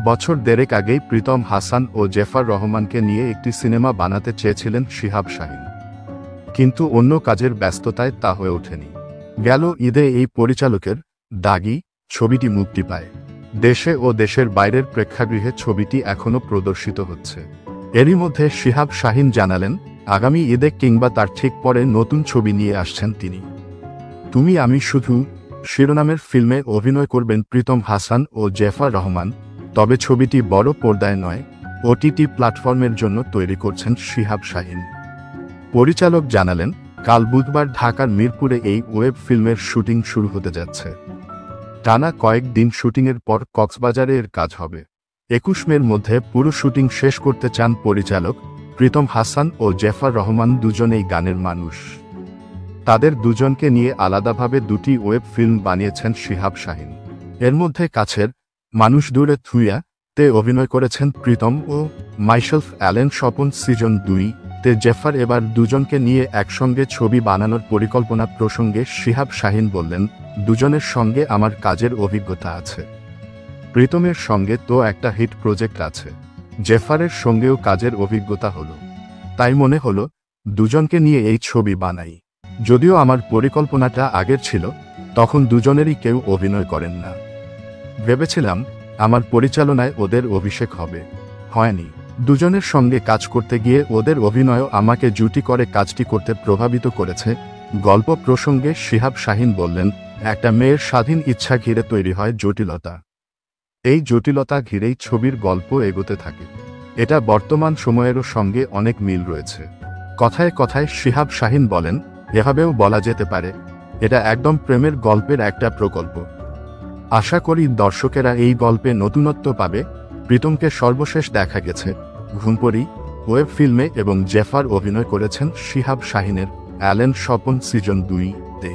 বছর দেড়েক আগেই প্রীতম হাসান ও জেফার রহমানকে নিয়ে একটি সিনেমা বানাতে চেয়েছিলেন শিহাব শাহীন, কিন্তু অন্য কাজের ব্যস্ততায় তা হয়ে ওঠেনি। গেল ঈদে এই পরিচালকের দাগি ছবিটি মুক্তি পায়। দেশে ও দেশের বাইরের প্রেক্ষাগৃহে ছবিটি এখনও প্রদর্শিত হচ্ছে। এরই মধ্যে শিহাব শাহীন জানালেন, আগামী ঈদে কিংবা তার ঠিক পরে নতুন ছবি নিয়ে আসছেন তিনি। তুমি আমি শুধু শিরোনামের ফিল্মে অভিনয় করবেন প্রীতম হাসান ও জেফার রহমান, তবে ছবিটি বড় পর্দায় নয়, ওটিটি প্ল্যাটফর্মের জন্য তৈরি করছেন শিহাব শাহীন। পরিচালক জানালেন, কাল বুধবার ঢাকার মিরপুরে এই ওয়েব ফিল্মের শুটিং শুরু হতে যাচ্ছে। টানা কয়েকদিন শুটিংয়ের পর কক্সবাজারে এর কাজ হবে। 21 মের মধ্যে পুরো শুটিং শেষ করতে চান পরিচালক। প্রীতম হাসান ও জেফার রহমান দুজনেই গানের মানুষ। তাদের দুজনকে নিয়ে আলাদাভাবে দুটি ওয়েব ফিল্ম বানিয়েছেন শিহাব শাহীন। এর মধ্যে কাছের মানুষ দূরে থুইয়া তে অভিনয় করেছেন প্রীতম ও মাইসেলফ অ্যালেন স্বপন সিজন 2 তে জেফার। এবার দুজনকে নিয়ে একসঙ্গে ছবি বানানোর পরিকল্পনা প্রসঙ্গে শিহাব শাহীন বললেন, দুজনের সঙ্গে আমার কাজের অভিজ্ঞতা আছে। প্রীতমের সঙ্গে তো একটা হিট প্রজেক্ট আছে, জেফারের সঙ্গেও কাজের অভিজ্ঞতা হলো, তাই মনে হলো দুজনকে নিয়ে এই ছবি বানাই। যদিও আমার পরিকল্পনাটা আগের ছিল, তখন দুজনেরই কেউ অভিনয় করেন না। ভেবেছিলাম আমার পরিচালনায় ওদের অভিষেক হবে, হয়নি। দুজনের সঙ্গে কাজ করতে গিয়ে ওদের অভিনয়ও আমাকে জুটি করে কাজটি করতে প্রভাবিত করেছে। গল্প প্রসঙ্গে শিহাব শাহীন বললেন, একটা মেয়ের স্বাধীন ইচ্ছা ঘিরে তৈরি হয় জটিলতা। এই জটিলতা ঘিরেই ছবির গল্প এগোতে থাকে। এটা বর্তমান সময়েরও সঙ্গে অনেক মিল রয়েছে। কথায় কথায় শিহাব শাহীন বলেন, এভাবেও বলা যেতে পারে এটা একদম প্রেমের গল্পের একটা প্রকল্প। আশা করি দর্শকেরা এই গল্পে নতুনত্ব পাবে। প্রীতমকে সর্বশেষ দেখা গেছে ঘুমপড়ি ওয়েব ফিল্মে এবং জেফার অভিনয় করেছেন শিহাব শাহীনের অ্যালেন স্বপন সিজন 2 তে।